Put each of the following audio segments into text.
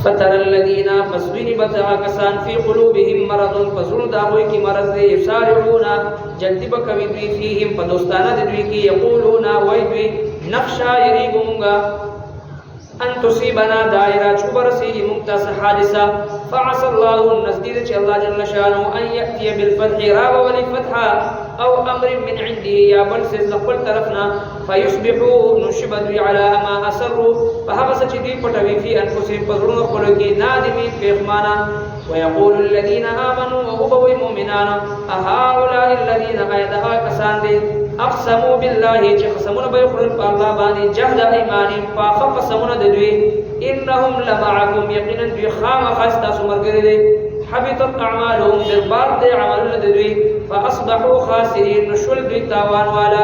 فترى الذين فسوين بتها كسان في قلوبهم مرض فزرد داوي کی مرض دے يسارعون جلدی بکوي دوی فيهم پدوستانه دوی کی يقولون وای دوی نخشا يريغونغا ان تصيبنا دائره چوبرسي ممتاز حادثه فعسى الله النزديد چې الله جل شانه ان ياتي بالفتح راو وللفتح او امر من عنده يا بل سز خپل طرفنا فيصبحوا نشبد على ما اسروا فهغه چې دی پټوي فی انفسهم پزړو خپل کې نادمي پیغمانا ويقول الذين امنوا وهو المؤمنان اهؤلاء الذين ايدها كسان دي اقسموا بالله چې قسمونه به خپل په الله باندې جهد ايمانهم فاخف قسمونه دوی انهم لمعكم يقينا دوی خامخ تاسو مرګري دي حبطت اعمالهم برباد دي عملونه دوی فاصبحوا خاسرين نشل دوی تاوان والا.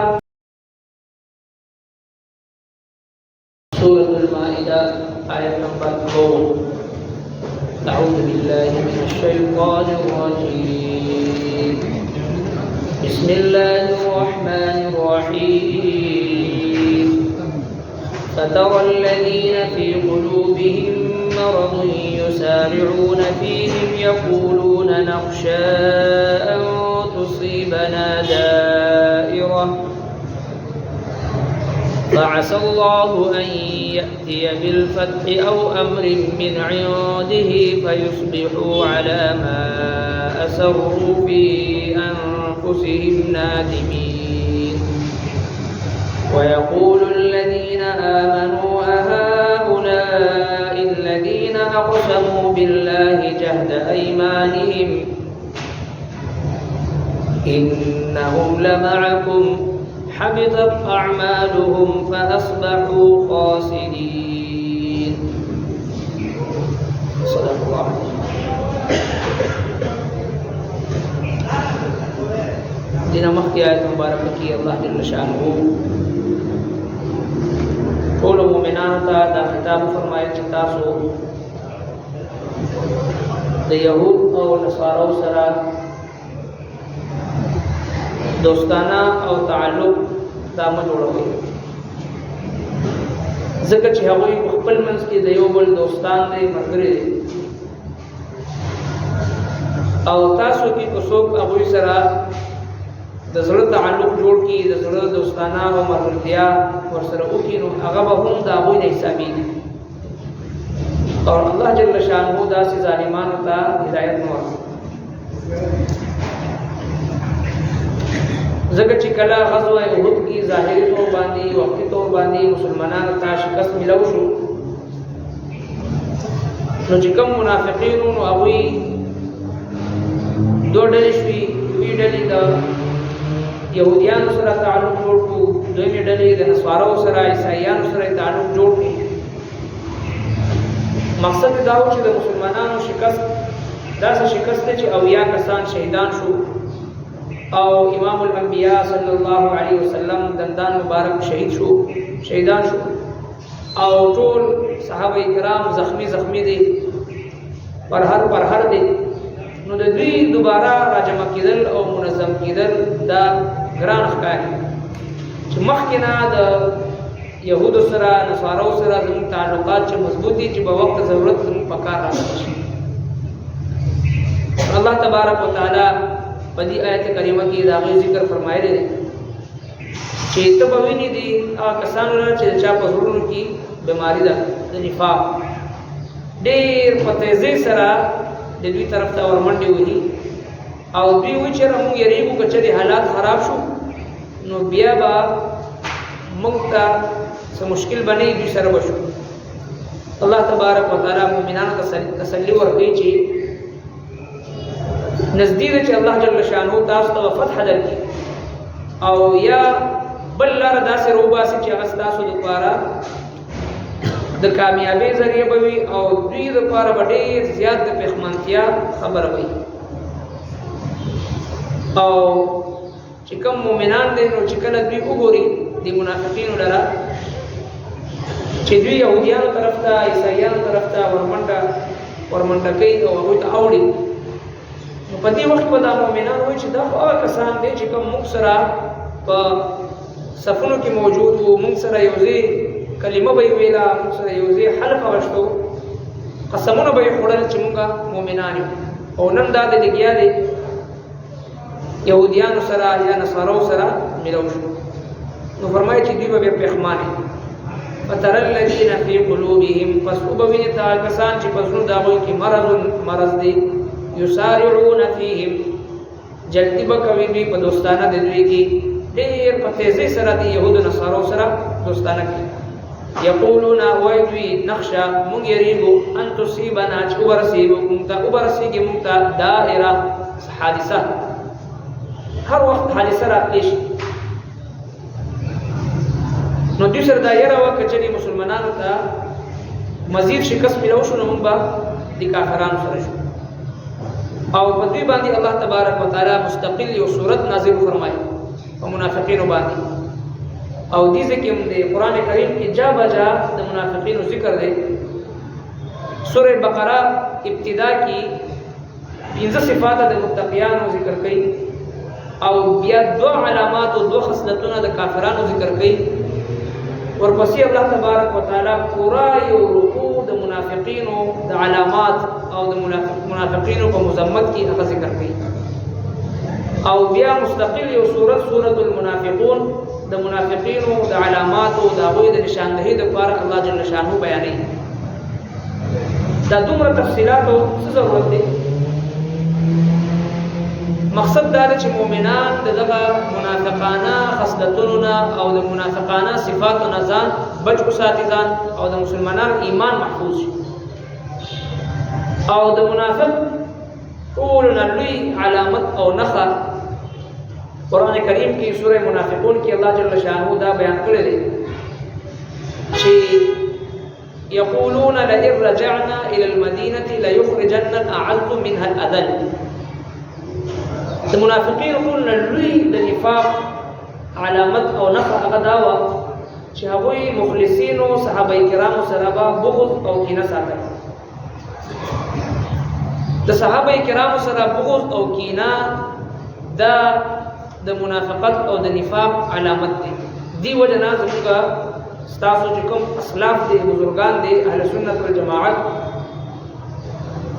سورة المائدة آية نمبر 2. أعوذ بالله من الشيطان الرجيم. بسم الله الرحمن الرحيم. فترى الذين في قلوبهم مرض يسارعون فيهم يقولون نخشى أن تصيبنا دائرة فعسى الله أن يأتي بالفتح أو أمر من عنده فيصبحوا على ما أسروا في أنفسهم نادمين. ويقول الذين آمنوا أهؤلاء الذين أقسموا بالله جهد أيمانهم إنهم لمعكم حبطت أعمالهم فأصبحوا خاسرين. صدق الله. دينا مخي آية مباركة کی اللہ جل شانہ ټول مومنانو ته دا خطاب فرمایي چې تاسو د يهود او نصارو سره دوستانه او تعلق دا مه جوړوئ ځکه چې هغوی په خپل منځ کې د یو بل دوستان دی ملګري دي او تاسو کې که څوک هغوی سره د زړه تعلق جوړ کړي د زړه دوستانه او ملګرتیا ورسره وکړي نو هغه به هم د هغوی نه حسابېږي او الله جل شانه داسې ظالمانو ته هدایت نه ورکوي ځکه چې کله غزوه احد کې ظاهري طور باندې وقتي طور باندې مسلمانانو ته شکست ملو شو نو چې کوم منافقین نو هغوی دوه ډلې شوي یوې ډلې د یهودیانو سره تعلق جوړ کړو دویمې ډلې د نصارو سره عیسایانو سره تعلق جوړ کړي مقصد دا و چې د مسلمانانو شکست داسې شکست دی چې اویا کسان شهیدان شو او امام الانبیاء صلی الله علیه وسلم دندان مبارک شهیدان شو او ټول صحابه کرام زخمی دي پرهر دي نو د دوی دوباره راجمع کېدل او منظم کېدل دا ګران ښکاري چې مخکې نه د یهودو سره نصارو سره زموږ تعلقات چې مضبوط دي چې په وخت ضرورت زموږ په کار راغلی شي الله تبارک وتعالی په دې آیت کریمه کې دا غي ذکر فرمایلی دی چې ته به ویني دي هغه کسانو چې چا په زړونو کې بیماری ده د نفاق ډېر په تیزۍ سره د دوی طرف ته ورمنډې وهي او دوی وایي چې موږ یریږو که چېرې حالات خراب شو نو بیا به موږ ته څه مشکل به نه دوی سره به شو الله تبارک وتعالی مؤمنانو ته تسلي ورکوي چې نزدیک چې الله جل شانه تاسو ته فتح درکړي او یا بل لاره داسې روباسي چې هغه ستاسو لپاره د کامیابی ذریعہ به وي او دوی لپاره به ډېر زیات د پښمنتیا خبره وي او چې کوم مؤمنان دي نو چې کله دوی وګوري د منافقینو لره چې دوی یهودیانو طرف ته عیسایانو طرف ته ورمنډه کوي او هغوی ته اوړي نو په دې وخت به دا مؤمنان وایي چې دا خو هغه کسان دي چې کوم موږ سره په صفونو کې موجود وو موږ سره یو ځای کلمه به ویلا موږ سره یو ځای حلف واغشتو قسمونه به خړل چې مونږه مؤمنان یو او نن دا د لګیا دي يهوديان سره یا نصارو سره ملو شو نو فرمایي چې دوی به پخمانه فتر الذين في قلوبهم فسبوين تاکسان چې پسونو داوي کې مرض دي يسارعون فيهم جلدی بکوي دوی په دوستانه د دوی کې ډېر په تیزی سره دي يهود نصارو سره دوستانه کې يقولون ويدوي نخشى من يريغو ان تصيبنا چورسيبو مونتا وبرسيږي مونتا دائره حادثه هر وخت حادثه راتلی نو دې سره دایره وکړي مسلمانانو ته مزید شکست ملو شو نو موږ به د کافرانو سره شو او په دې باندې الله تبارک وتعالى مستقل یو سورۃ نازل فرمایي او منافقین باندې او دې ځکه د قران کریم کې جا بجا د منافقینو ذکر دی سورہ بقرہ ابتدا کې 15 صفات د متقیانو ذکر کړي او بیا دو علامات او دو خصلتونه د کافرانو ذکر کړي ورپسې الله تبارک وتعالى پورا یو رکوع د منافقینو د علامات او د منافقینو په مذمت کې هغه ذکر کړي او بیا مستقل یو سورۃ المنافقون د منافقینو د علامات او د هغوی د نشاندهی د لپاره الله جل شانه بیانوي دا دومره تفصیلات او څه ضرورت دي مقصد دا چې مؤمنان دغه منافقانه خصلتونو او د منافقانه صفاتو نه ځان بچ وساتي ځان او د مسلمانانو ایمان محفوظ شي او د منافق ټول لوی علامت او نخا قرآن کریم کی سورہ منافقون کی اللہ جل شانہ دا بیان کړی دی چې یقولون لئن رجعنا الى المدینه ليخرجن الاعز منها الاذل د منافقین ټول لوی د نفاق علامت او نخا هغه دا و چې هغوی مخلصین او صحابه کرامو سره بغض او کینه ساتل د صحابه کرامو سره بغض او کینه دا د منافقت او د نفاق علامت دي دی وجنا زموږه ستاسو چې کوم اسلاف دي بزرگان دي اهل سنت والجماعت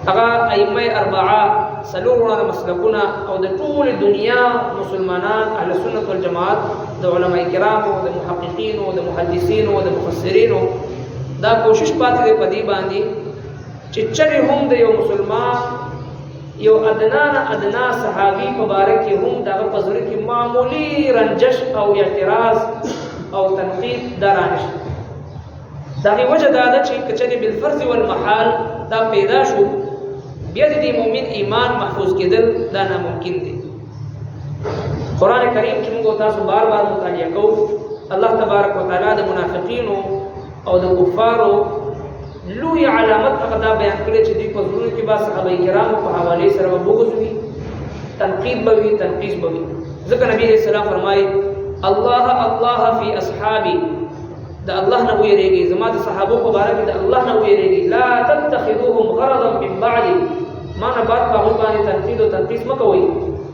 هغه ائمه اربعه سلورونه مسلکونه او د ټول دنیا مسلمانان اهل سنت والجماعت د علماء کرام او د محققین او د محدثین او د مفسرین دا کوشش پاتې دی په دې باندې چې چره هم د یو مسلمان یو ادنا صحابي مبارک هم دغه پزړه کې معمولی رنجش او اعتراض او تنقید درانش دغه وجه دا ده چې کچې بالفرض والمحال دا پیدا شو بیا د مؤمن ایمان محفوظ کېدل دا ناممکن دي قران کریم چې موږ تاسو بار مطالعه کوو الله تبارک وتعالى د منافقین او د کفارو لوی علامت هغه دا بیان کړی چې دوی په زړونو کې با صحابه کرامو په حواله سره بغض وي تنقید به وي تنقیص به وي ځکه نبی رسول الله فرمایي الله فی اصحابي دا الله نه ویریږي زما د صحابه په باره کې د الله نه ویریږي لا تتخذوهم غرضا من بعد ما نه بعد په باندې تنقید او تنقیص مکوئ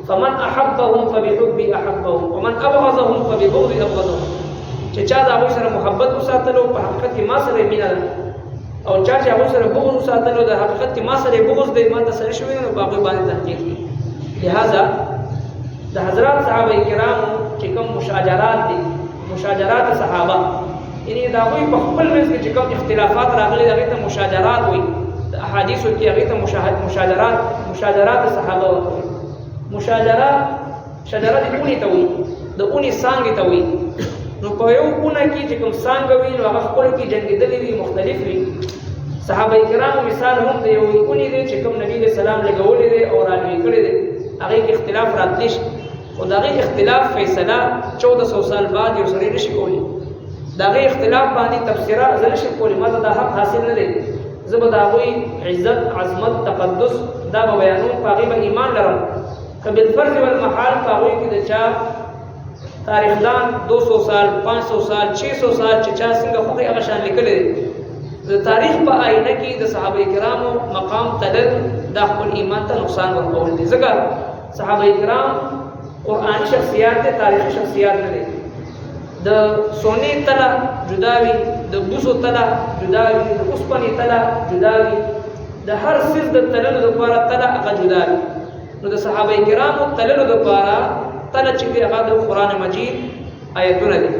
فمن احبهم فبحبي احبهم ومن ابغضهم فببغضي ابغضهم چې چا دا وایي سره محبت وساتلو په حقیقت کې ما سره مینه او چا چې هغه سره بغض ساتلو د حقیقت کې ما سره بغض دی ما ته سره شوی نو باقي باندې تنقید کی لہذا د حضرات صحابه کرامو چې کوم مشاجرات دي مشاجرات صحابه یعنی دا وی په خپل منځ کې چې کوم اختلافات راغلي دغه ته مشاجرات وي د احادیثو کې هغه ته مشاجرات صحابه وي شجره د اونې ته وي د اونې څانګې ته وي نو په یو اونه کې چې کوم څانګه وي نو هغه خپل کې جنگیدلې وي مختلف وي صحابه کرامو مثال هم دی یو اونې دی چې کوم نبی رسول الله لګولې دی او راوي کړی دی هغه کې اختلاف راتلی شي او دغه اختلاف فیصله 1400 سال بعد یو سره نشي کولی دغه اختلاف باندې تفسیره ځل شي کولی ماته دا حق حاصل نه دی زبداوی عزت عظمت تقدس دا بیانون پاغي به ایمان لرم کبل فرض والمحال پاغي کې د چا تاریخ دان 200 سال 500 سال 600 سال چې چا څنګه خو هغه شان لیکل دي د تاریخ په آینه کې د صحابه کرامو مقام تلل د خپل ایمان ته نقصان ورکول دي ځکه صحابه کرام قرآنی شخصیات دي تاریخي شخصیات نه دي د سونی تله جداوي د بوسو تله جداوي د اوسپنې تله جداوي د هر سیز د تللو لپاره تله هغه جدا وي. نو د صحابه کرامو تللو لپاره تله چې دی هغه د قرآن مجید آیتونه دي،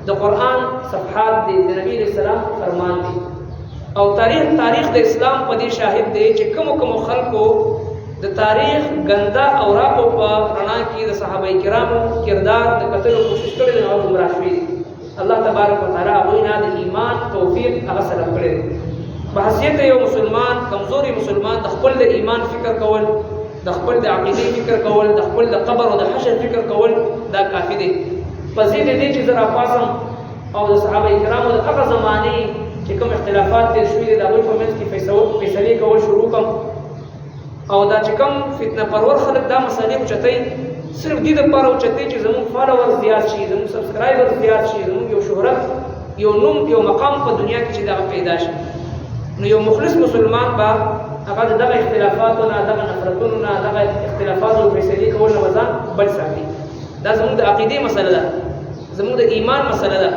د قرآن صفحات دي، د نبی علیہ السلام فرمان دي. او تاریخ د اسلام په دې شاهد دی چې کوم خلکو د تاریخ ګنده او راپو په رڼا کې د صحابه کرامو کردار د کتلو کوشش کړي دي او گمراه شوي دي. الله تبارک وتعالی هغوی نه د ایمان توفیق هغه سره کړی دی. په حیثیت یو مسلمان، کمزوري مسلمان، د خپل د ایمان فکر کول، د خپل د عقیدې فکر کول، د خپل د قبر او د حشر فکر کول دا کافي دی. په ضد دې چې زه راپاڅم او د صحابه کرامو د هغه زمانې چې کوم اختلافات تیر شوي دي د هغوی په منځ کې فیصلې کول شروع کړم، او دا چې کوم فتنه پرور خلک دا مسالې اوچتوي صرف دې دپاره اوچتوي چې زموږ فالوور زیات شي، زموږ سبسکرایبر زیات شي، زموږ یو شهرت، یو نوم، یو مقام په دنیا کې چې دغه پیدا شي. نو یو مخلص مسلمان به هغه د دغه اختلافاتو نه، دغه نفرتونو نه، دغه اختلافاتو او فیصلې کول نه به ځان بچ ساتي. دا زموږ د عقیدې مسله ده، زموږ د ایمان مسله ده.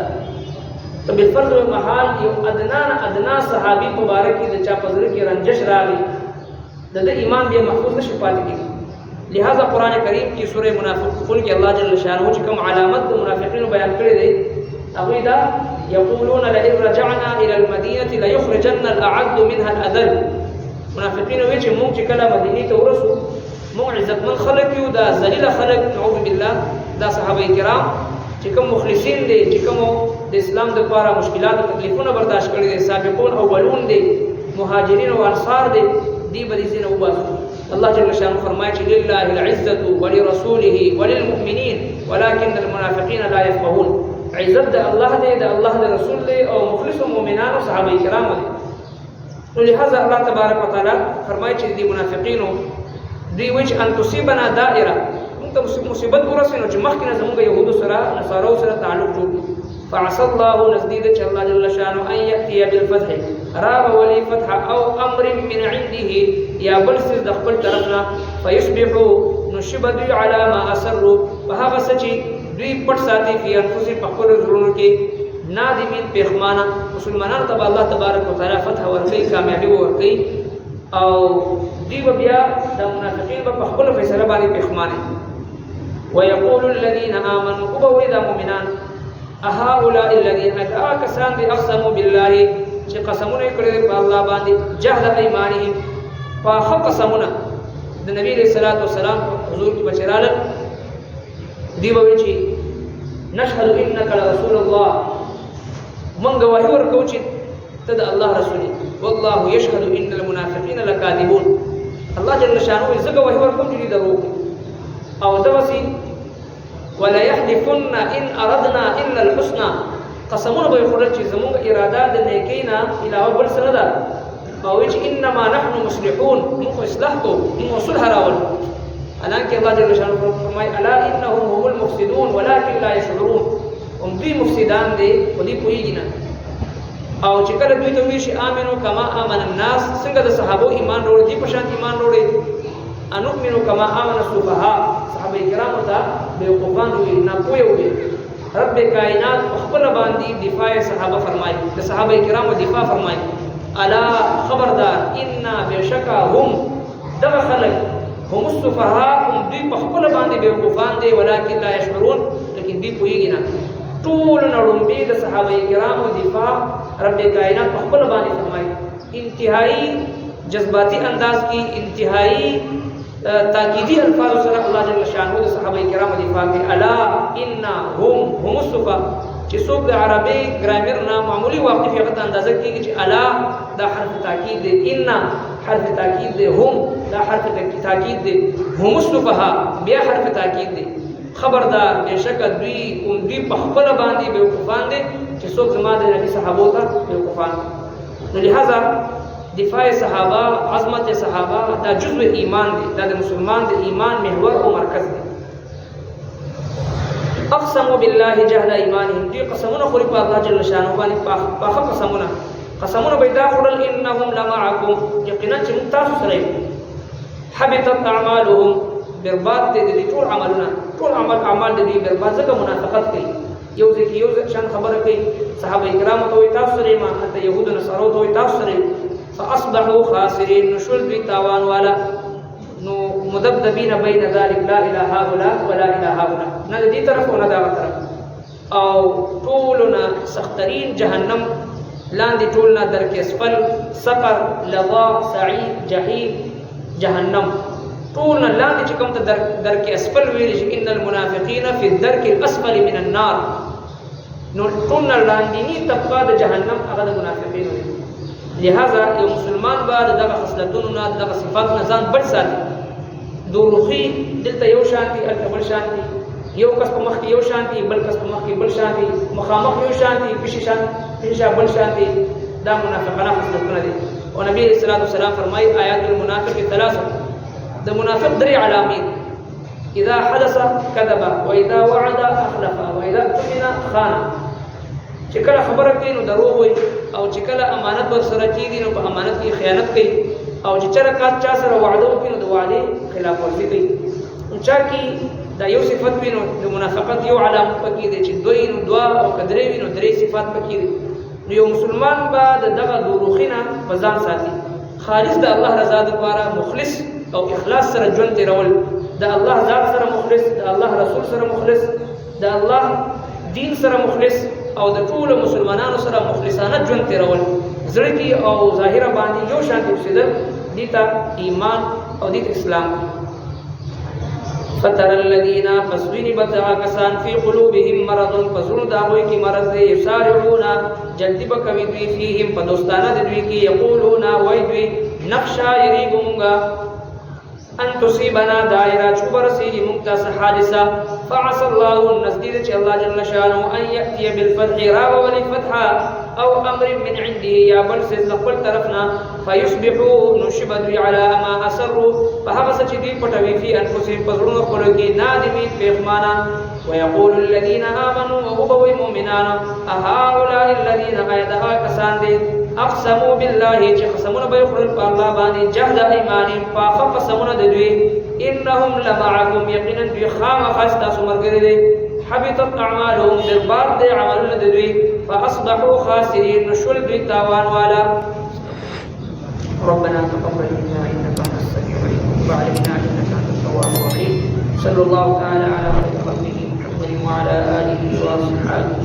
په بالفرض محال یو ادنا صحابي په باره کې د چا په زړه کې رنجش راغی، د ایمان بیا محفوظ نشي پاتې کېږي. لہذا قرآن کریم کې سورہ منافقون کې الله جل شانه چې کوم علامت د منافقینو بیان کړی دی هغوی دا یقولون لئن رجعنا الى المدینة لیخرجن الاعز منها الاذل. منافقین وایي چې موږ چې کله مدینې ته ورسو موږ عزتمن خلک یو، دا ذلیله خلک نعوذ بالله دا صحابه کرام چې کوم مخلصین دي، چې کوم د اسلام دپاره مشکلات او تکلیفونه برداشت کړي دي، سابقون اولون دي، مهاجرین او انصار دي، دی به دې ځینه وباسو. الله جل شانه فرمایي چې لله العزة ولرسوله وللمؤمنین ولكن المنافقین لا يفقهون. عزت د الله دی، د الله د رسول دی، او مخلص مؤمنانو صحابه کرامو دی. نو لهذا الله تبارک وتعالی فرمایي چې دې منافقینو دوی وایي چې ان تصيبنا دائره، موږ ته مصیبت ورسېږي نو چې مخکې نه زموږ یهودو سره نصارو سره تعلق جوړ کړي. فعسى الله نزدید چې الله جل شانه ان یأتي بالفتح، راب ولی فتح او امر من عنده، یا بل څه د خپل طرف نه، فیصبحوا نشب دوی علی ما اسروا، په هغه څه چې دوی پټ ساتي فی انفسهم په خپلو زړونو کې، نادمین پښیمانه. مسلمانانو ته الله تبارک وتعالی فتح ورکوي، کامیابي ورکوي، او دوی به بیا د منافقین به په خپلو فیصله باندې پښیمانه. ویقول الذین آمنوا، وبوي د مؤمنان، اهؤلاء الذين كسان دي اقسموا بالله چې قسمونه کړی په الله باندې، جهد ایمانهم، په قسمونه د نبی علیہ الصلوۃ والسلام حضور کې بچراله دی به چې نشهد انك لرسول الله، من گواهی ورکو چې ته د الله رسول یې، والله يشهد ان المنافقين لكاذبون. الله جل شانه زه گواهی ورکوم چې درو او دوسی ولا يحلفن ان اردنا الا الحسنى، قسمونه به خورل چې زموږ اراده د نیکی نه علاوه بل څه نه ده، او چې انما نحن مصلحون، موږ اصلاح کوو، موږ صلح راولو. حالانکه الله جل شانه فرمایي الا انهم هم المفسدون ولكن لا يشعرون، هم دوی مفسدان دي خو دوی پوهېږي نه. او چې کله دوی ته وایي چې آمنو کما آمن الناس، څنګه د صحابو ایمان وروړي، دوی په شان ایمان وروړي. انؤمنو کما آمن السفهاء، صحابه کرامو ته بیوقوفان وي، ناپوهه وي. رب کائنات خپل باندې دفاع صحابه فرمایي، د صحابه کرامو دفاع فرمایي. الا خبردار ان بشکا هم دغه خلق هم السفهاء، هم دوی په خپل باندې بیوقوفان دي، ولکن لا يشعرون، لیکن دوی پوهېږي نه. ټول نړومبې د صحابه کرامو دفاع رب کائنات په خپل باندې فرمایي، انتهایی جذباتی انداز کی، انتهایی تاکیدی الفاظ سره الله جل شانه د صحابه کرامو دفاع کوي. الا ان هم السفهاء، چې څوک د عربي ګرامر نه معمولی واقف یې غته اندازه کیږي چې الا دا حرف تاکید دی، ان حرف تاکید دی، هم دا حرف تاکید دی، هم السفهاء بیا حرف تاکید دی. خبردار بشک دوی په خپل باندې بیوقوفان دي چې څوک زما د نبی صحابو ته بیوقوفان. نو لہذا دفاع صحابه، عظمت صحابه دا جزء ایمان دی، دا د مسلمان د ایمان محور او مرکز دی. اقسموا بالله جهد ایمانهم، دوی قسمونه خوري په الله جل شانه باندې، پاخه قسمونه به دا خورل انهم لمعکم، یقینا چې موږ تاسو سره یو. حبطت اعمالهم، برباد دي د ټول عملونه، ټول اعمال د دې برباد، ځکه منافقت کوي، یو ځکه یو شان خبره کوي. صحابه کرامو ته وایي تاسو سره ما، حتی یهودو نصارو ته وایي تاسو سره، فاصبحوا خاسرين نشل دوی تاوان والا نو مذبذبین بین ذلک لا اله هؤلاء ولا اله هؤلاء نه دې طرف او نه دا طرف او ټولنا سخترین جهنم لاندې ټولنا درک اسفل سقر لظى سعيد جهنم جهنم ټولنا لاندې چې کوم ته درک اسفل ویل شي ان المنافقین فی الدرک الاسفل من النار نو ټولنا لاندې طبقه د جهنم هغه د منافقین دي لہذا یو مسلمان بعد دغه خصلتونو نه دغه صفاتونو ځان بچ ساتي دوروخي دلته یو شانتي الته بل شانتي یو کس په مخ کې یو شانتي بل کس په مخ کې بل شانتي مخامخ یو شانتي پیشا بل شانتي دا منافقانه خصلتونه دي او نبی صلی الله علیه وسلم فرمایي آیات المنافق ثلاثه د منافق درې علامات اذا حدث كذب واذا وعد اخلف واذا اؤتمن خان چې کله خبره کوي نو دروغ وایي او چې کله امانت ور سره کیږي نو په امانت کې خیانت کوي او چې چرکات چا سره وعده وکړي نو د وعده خلاف ورزي کوي چا کې دا یو صفت وینو د منافقت یو علامه پکې دي چې دوی نو دوا او کدرې وینو درې صفات پکې دي نو یو مسلمان بعد دغه دوروخینه وزن ساتي خالص د الله رضا لپاره مخلص او اخلاص سره ژوند تیرول د الله ذات سره مخلص د الله رسول سره مخلص د الله دین سره مخلص او د ټول مسلمانانو سره مخلصانه ژوند تیرول زړه کې او ظاهر باندې یو شان اوسېدل دیتا ایمان او دیتا اسلام فتر الذين فسوين بتها كسان في قلوبهم مرض فزرد داوي کی مرض دے یسارعون جلدی بکوي دوی فيهم پدوستانه دوی کی یقولون وای دوی نخشا یریګونګا ان تصيبنا دائره چوبرسي ممتاز حادثه فعسى الله النزديد چې الله جل شانه ان ياتي بالفتح راو وللفتح او امر من عنده يا بل سز خپل طرفنا فيصبحوا نشبدوا على ما اسروا فهغه چې دی پټوي فی انفسهم پزړونو خپل کې نادمي پیغمانا ويقول الذين امنوا وهو المؤمنان اهؤلاء الذين ايدها كسان دي اقسموا بالله چې قسمونه به خپل په الله باندې جهد ایمانهم فاخ قسمونه د دوی انهم لمعكم يقينا دوی خامخ تاسو مرګري دي حبطت اعمالهم برباد دي عملونه د دوی فاصبحوا خاسرين نشل دوی تاوان والا ربنا تقبل منا انك انت السميع العليم وتب علينا انك انت التواب الرحيم صلى الله تعالى على خير خلقه محمد وعلى اله وصحبه